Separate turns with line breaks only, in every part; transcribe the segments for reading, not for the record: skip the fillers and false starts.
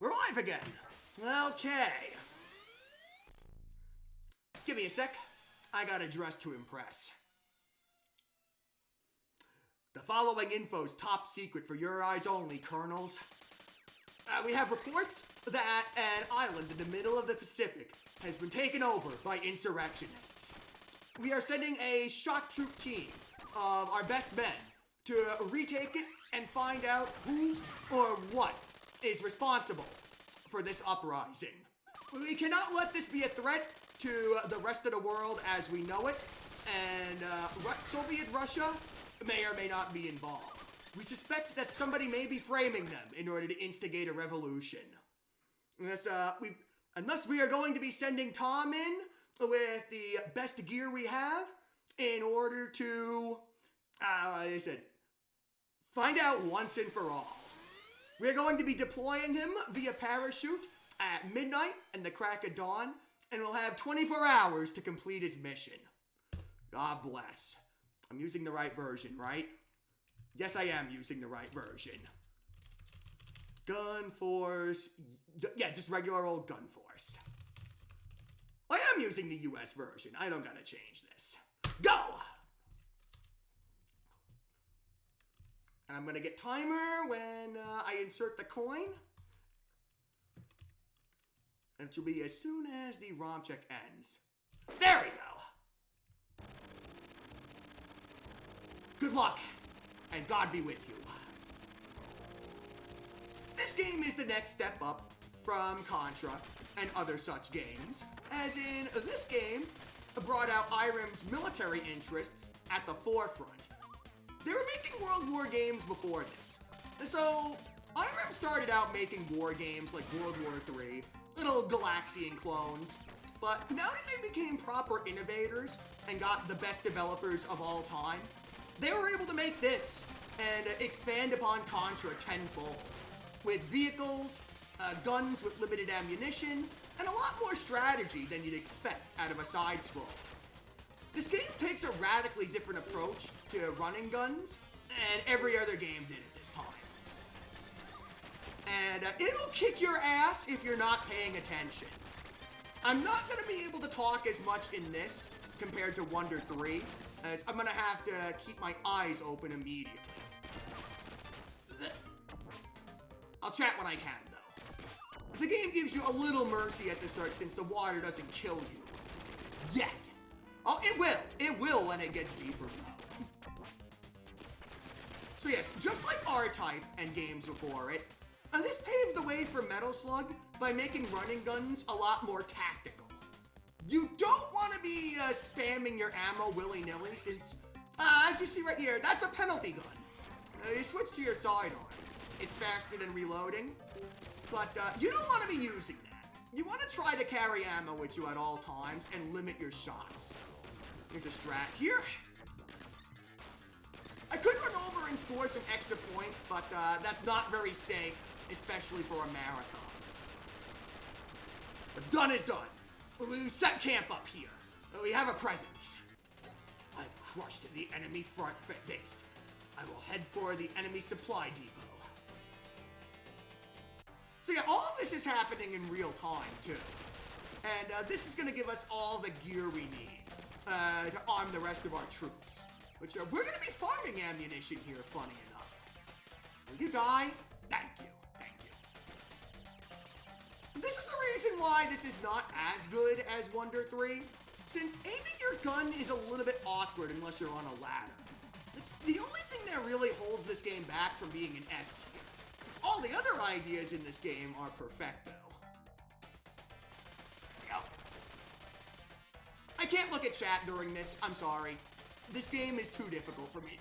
We're live again. Okay. Give me a sec. I got a dress to impress. The following info's top secret for your eyes only, Colonels. We have reports that an island in the middle of the Pacific has been taken over by insurrectionists. We are sending a shock troop team of our best men to retake it and find out who or what is responsible for this uprising. We cannot let this be a threat to the rest of the world as we know it, and Soviet Russia may or may not be involved. We suspect that somebody may be framing them in order to instigate a revolution. Unless we are going to be sending Tom in with the best gear we have in order to, like I said, find out once and for all. We're going to be deploying him via parachute at midnight and the crack of dawn, and we'll have 24 hours to complete his mission. God bless. I'm using the right version, right? Yes, I am using the right version. Gunforce. Yeah, just regular old Gunforce. I am using the US version. I don't gotta change this. Go! And I'm gonna get timer when I insert the coin. And it will be as soon as the ROM check ends. There we go! Good luck, and God be with you. This game is the next step up from Contra and other such games, as in this game brought out Irem's military interests at the forefront. They were making World War games before this. So, Irem started out making war games like World War III, little Galaxian clones, but now that they became proper innovators and got the best developers of all time, they were able to make this and expand upon Contra tenfold, with vehicles, guns with limited ammunition, and a lot more strategy than you'd expect out of a side-scroll. This game takes a radically different approach to running guns, and every other game did it this time. And it'll kick your ass if you're not paying attention. I'm not going to be able to talk as much in this compared to Wonder 3, as I'm going to have to keep my eyes open immediately. I'll chat when I can, though. The game gives you a little mercy at the start since the water doesn't kill you. Yet. Oh, it will. It will when it gets deeper, though. So yes, just like R-Type and games before it, this paved the way for Metal Slug by making running guns a lot more tactical. You don't want to be spamming your ammo willy-nilly since, as you see right here, that's a penalty gun. You switch to your sidearm. It's faster than reloading, but you don't want to be using that. You want to try to carry ammo with you at all times and limit your shots. Here's a strat here. I could run over and score some extra points, but that's not very safe, especially for a marathon. What's done is done. We set camp up here. We have a presence. I've crushed the enemy front base. I will head for the enemy supply depot. So yeah, all this is happening in real time, too. And this is going to give us all the gear we need to arm the rest of our troops. Which we're going to be farming ammunition here, funny enough. Will you die? Thank you. Thank you. This is the reason why this is not as good as Wonder 3, since aiming your gun is a little bit awkward unless you're on a ladder. It's the only thing that really holds this game back from being an S tier. All the other ideas in this game are perfecto. There we go. I can't look at chat during this. I'm sorry. This game is too difficult for me.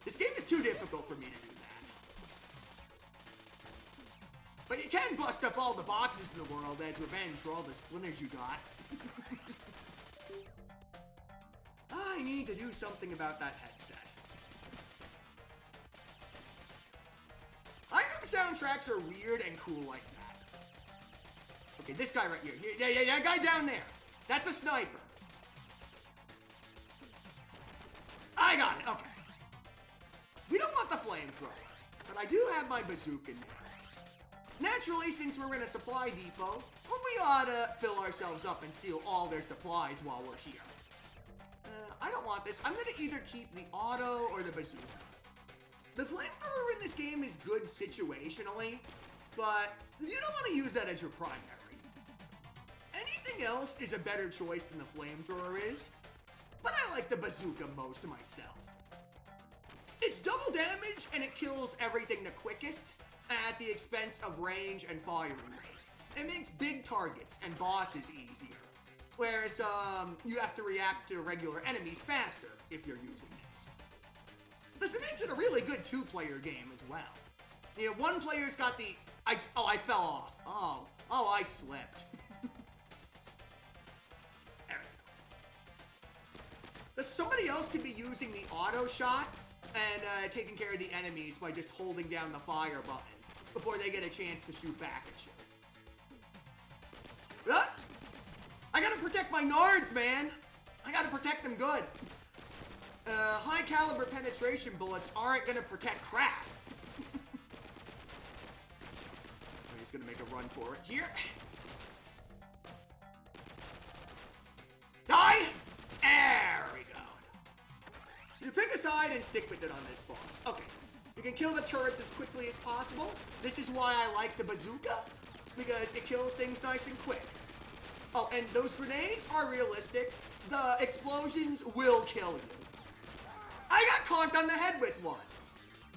This game is too difficult for me to do that. But you can bust up all the boxes in the world as revenge for all the splinters you got. I need to do something about that headset. Soundtracks are weird and cool like that. Okay, this guy right here. Yeah, guy down there. That's a sniper. I got it, okay. We don't want the flamethrower, but I do have my bazooka now. Naturally, since we're in a supply depot, we ought to fill ourselves up and steal all their supplies while we're here. I don't want this. I'm gonna either keep the auto or the bazooka. The flamethrower in this game is good situationally, but you don't want to use that as your primary. Anything else is a better choice than the flamethrower is, but I like the bazooka most myself. It's double damage and it kills everything the quickest at the expense of range and firing rate. It makes big targets and bosses easier, whereas you have to react to regular enemies faster if you're using this. This makes it a really good two-player game as well. You know, one player's got the... I fell off. Oh, I slipped. There we go. So somebody else could be using the auto shot and taking care of the enemies by just holding down the fire button before they get a chance to shoot back at you. I gotta protect my nards, man. I gotta protect them good. High caliber penetration bullets aren't gonna protect crap. I'm just gonna make a run for it here. Die! There we go. You pick a side and stick with it on this boss. Okay. You can kill the turrets as quickly as possible. This is why I like the bazooka, because it kills things nice and quick. Oh, and those grenades are realistic. The explosions will kill you. I got conked on the head with one.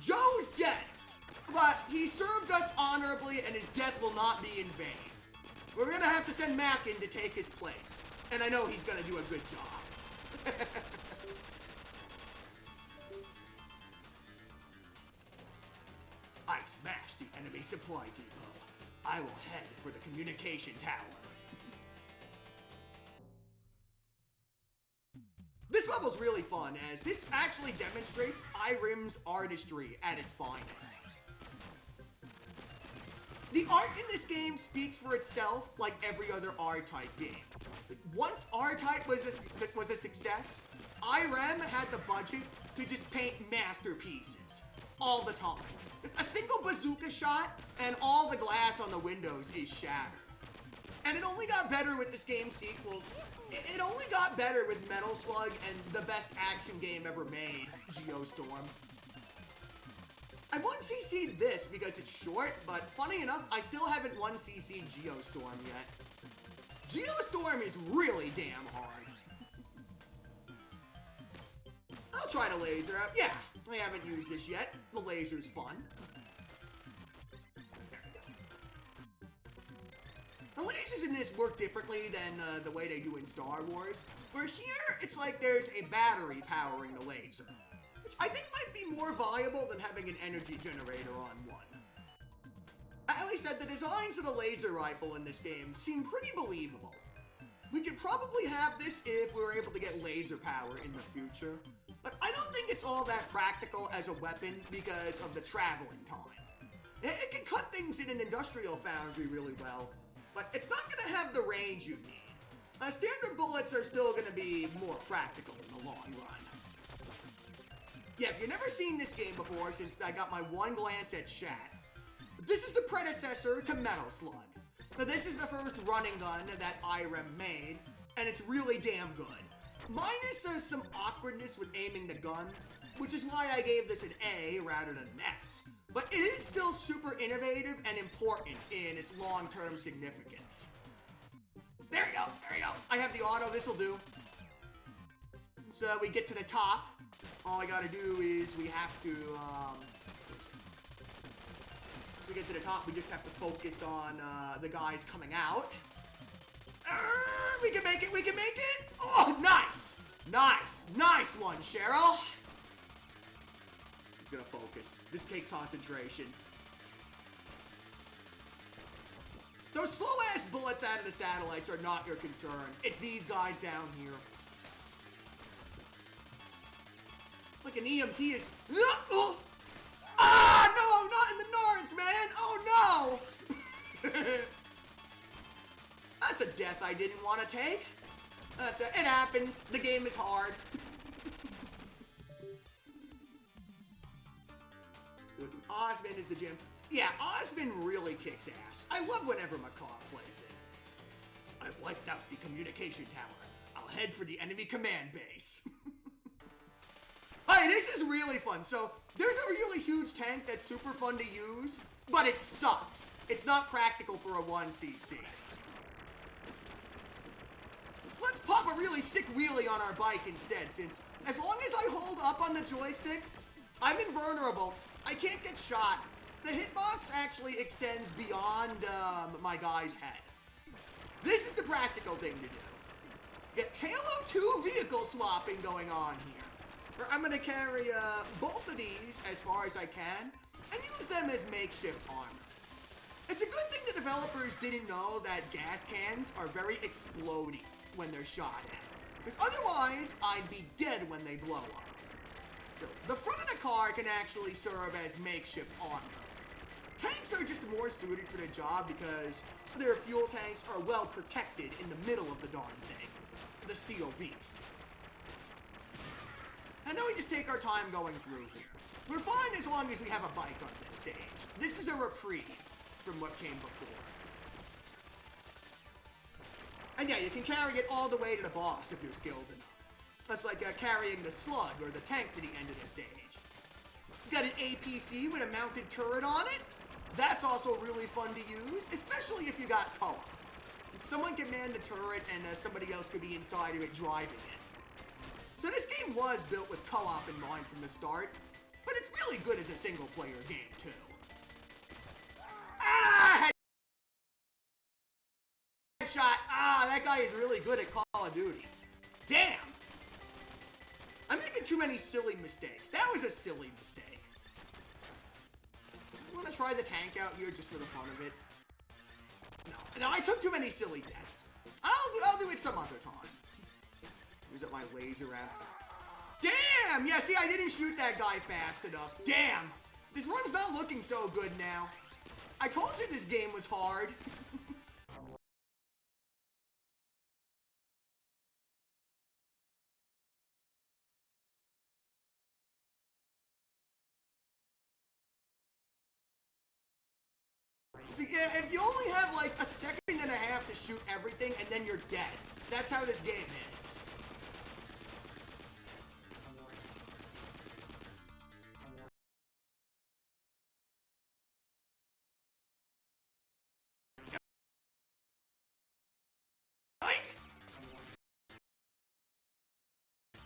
Joe's dead, but he served us honorably and his death will not be in vain. We're gonna have to send Mac in to take his place, and I know he's gonna do a good job. I've smashed the enemy supply depot. I will head for the communication tower. This level's really fun, as this actually demonstrates Irem's artistry at its finest. The art in this game speaks for itself like every other R-Type game. Once R-Type was a success, Irem had the budget to just paint masterpieces all the time. A single bazooka shot and all the glass on the windows is shattered. And it only got better with this game's sequels. It only got better with Metal Slug and the best action game ever made, Geostorm. I 1cc'd this because it's short, but funny enough, I still haven't 1cc'd Geostorm yet. Geostorm is really damn hard. I'll try to laser out. Yeah, I haven't used this yet. The laser's fun. The lasers in this work differently than the way they do in Star Wars, where here, it's like there's a battery powering the laser, which I think might be more viable than having an energy generator on one. At least the designs of the laser rifle in this game seem pretty believable. We could probably have this if we were able to get laser power in the future, but I don't think it's all that practical as a weapon because of the traveling time. It can cut things in an industrial foundry really well, but it's not going to have the range you need. Standard bullets are still going to be more practical in the long run. Yeah, if you've never seen this game before, since I got my one glance at chat, this is the predecessor to Metal Slug. So this is the first running gun that Irem made, and it's really damn good. Minus some awkwardness with aiming the gun, which is why I gave this an A rather than an S. But it is still super innovative and important in its long-term significance. There we go, there we go. I have the auto, this'll do. So we get to the top. All I gotta do is we have to, so we get to the top, we just have to focus on the guys coming out. We can make it, we can make it! Oh, nice! Nice, nice one, Cheryl! He's gonna focus. This takes concentration. Those slow-ass bullets out of the satellites are not your concern. It's these guys down here. Like an EMP is... Ah, no, not in the Norns, man! Oh, no! That's a death I didn't want to take. It happens. The game is hard. Osmond is the gym. Yeah, Osmond really kicks ass. I love whenever Makar plays it. I've wiped out the communication tower. I'll head for the enemy command base. Hey, this is really fun. So, there's a really huge tank that's super fun to use, but it sucks. It's not practical for a 1cc. Let's pop a really sick wheelie on our bike instead, since as long as I hold up on the joystick, I'm invulnerable. I can't get shot. The hitbox actually extends beyond my guy's head. This is the practical thing to do. Get Halo 2 vehicle swapping going on here. I'm going to carry both of these as far as I can and use them as makeshift armor. It's a good thing the developers didn't know that gas cans are very explodey when they're shot at, because otherwise I'd be dead when they blow up. So, the front of the car can actually serve as makeshift armor. Tanks are just more suited for the job because their fuel tanks are well protected in the middle of the darn thing. The steel beast. And now we just take our time going through here. We're fine as long as we have a bike on this stage. This is a reprieve from what came before. And yeah, you can carry it all the way to the boss if you're skilled enough. That's like carrying the slug or the tank to the end of the stage. You got an APC with a mounted turret on it. That's also really fun to use, especially if you got co-op. Someone can man the turret and somebody else could be inside of it driving it. So this game was built with co-op in mind from the start, but it's really good as a single-player game, too. Ah! Headshot! Ah, that guy is really good at Call of Duty. Damn! I'm making too many silly mistakes. That was a silly mistake. I want to try the tank out here just for the fun of it. No, I took too many silly deaths. I'll do it some other time. Where's up my laser at? Damn! Yeah, see, I didn't shoot that guy fast enough. Damn! This run's not looking so good now. I told you this game was hard. If you only have like a second and a half to shoot everything and then you're dead. That's how this game is.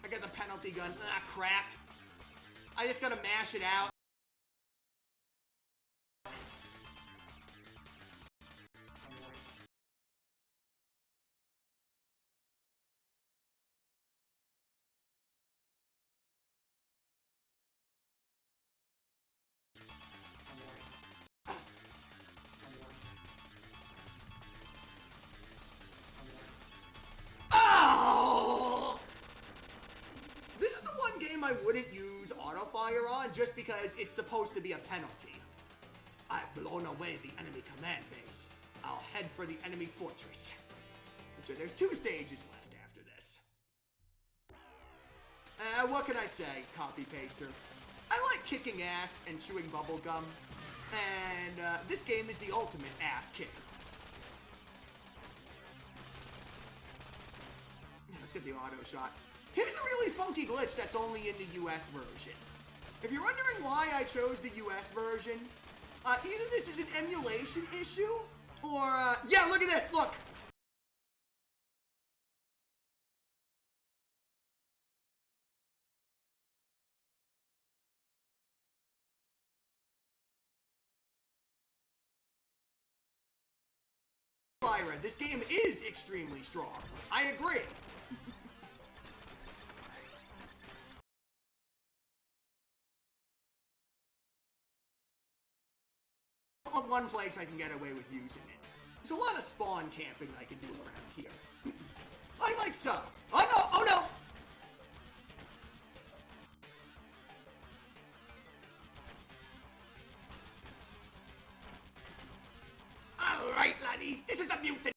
I got the penalty gun. Ah, crap. I just gotta mash it out. I wouldn't use auto-fire on just because it's supposed to be a penalty. I've blown away the enemy command base. I'll head for the enemy fortress. So there's 2 stages left after this. What can I say, copy-paster? I like kicking ass and chewing bubblegum, and this game is the ultimate ass kicker. Let's get the auto shot. Here's a really funky glitch that's only in the US version. If you're wondering why I chose the US version, either this is an emulation issue, or, yeah, look at this, look! Lyra, this game is extremely strong. I agree. One place I can get away with using it. There's a lot of spawn camping I can do around here. I like so. Oh no! Oh no! Alright, laddies, this is a mutant.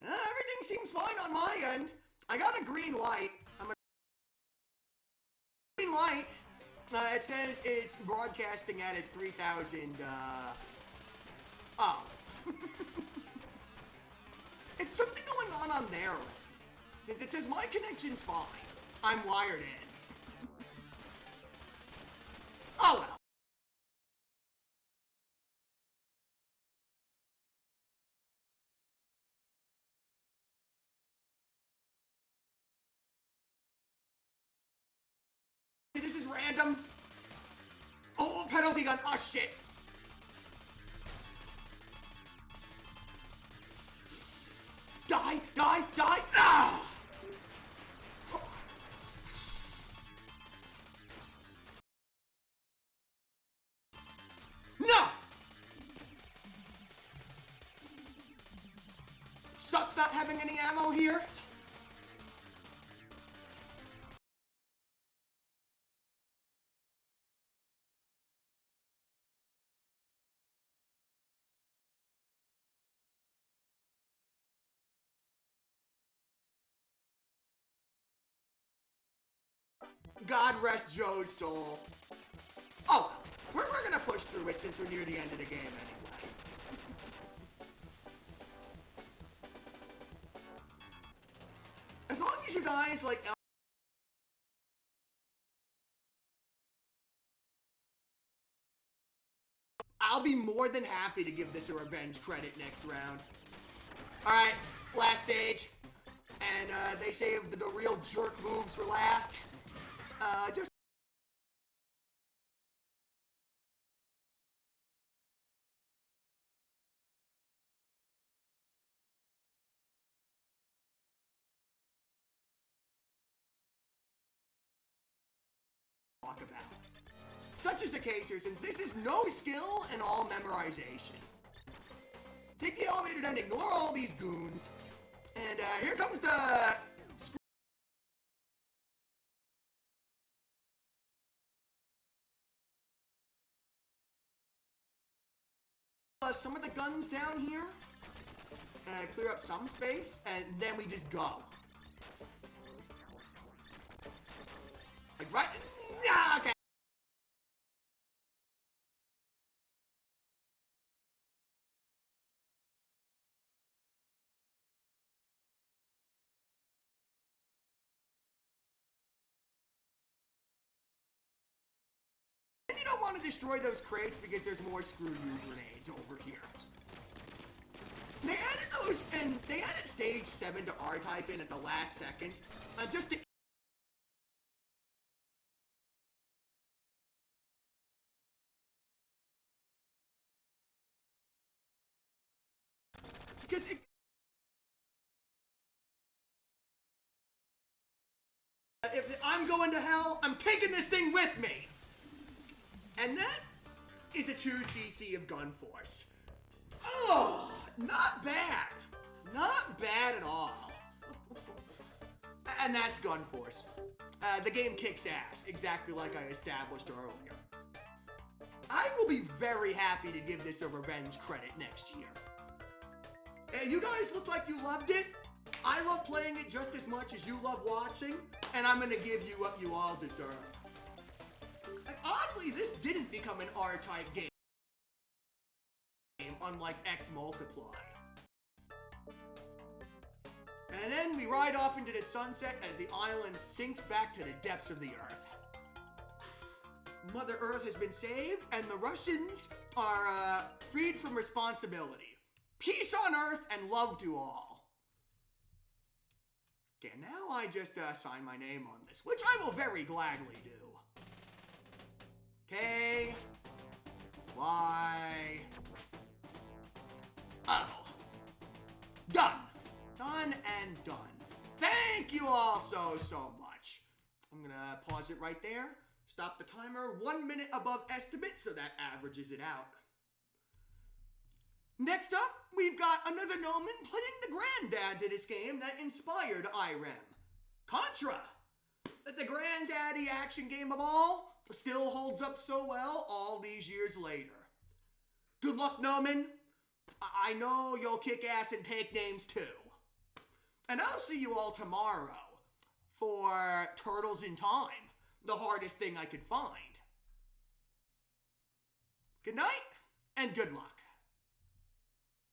Everything seems fine on my end. I got a green light. Green light. It says it's broadcasting at its 3,000, oh. It's something going on there. Since it says my connection's fine. I'm wired in. Oh well. This is random. Oh, penalty gun. Oh, shit. Die, die, die. Ah! No! Sucks not having any ammo here. God rest Joe's soul. Oh, we're gonna push through it since we're near the end of the game anyway. As long as you guys like... I'll be more than happy to give this a revenge credit next round. Alright, last stage. And they saved the real jerk moves for last. Just... talk about. Such is the case here, since this is no skill and all memorization. Take the elevator down, ignore all these goons. And here comes the... some of the guns down here. Clear up some space, and then we just go. Like right... Yeah, okay. And you don't want to destroy those crates because there's more screw you grenades over here. They added those, and they added stage 7 to R-Type in at the last second, just to... Because it... If I'm going to hell, I'm taking this thing with me! And that is a 2cc of Gunforce. Oh, not bad. Not bad at all. And that's Gunforce. The game kicks ass, exactly like I established earlier. I will be very happy to give this a revenge credit next year. You guys look like you loved it. I love playing it just as much as you love watching, and I'm gonna give you what you all deserve. Oddly, this didn't become an R-Type game, unlike X Multiply. And then we ride off into the sunset as the island sinks back to the depths of the Earth. Mother Earth has been saved, and the Russians are freed from responsibility. Peace on Earth and love to all. Okay, now I just sign my name on this, which I will very gladly do. K, Y, O. Done. Done and done. Thank you all so much. I'm gonna pause it right there. Stop the timer 1 minute above estimate, so that averages it out. Next up, we've got another Noman playing the granddad to this game that inspired IREM. Contra. The granddaddy action game of all still holds up so well all these years later. Good luck, Noman. I know you'll kick ass and take names too. And I'll see you all tomorrow for Turtles in Time, the hardest thing I could find. Good night, and good luck.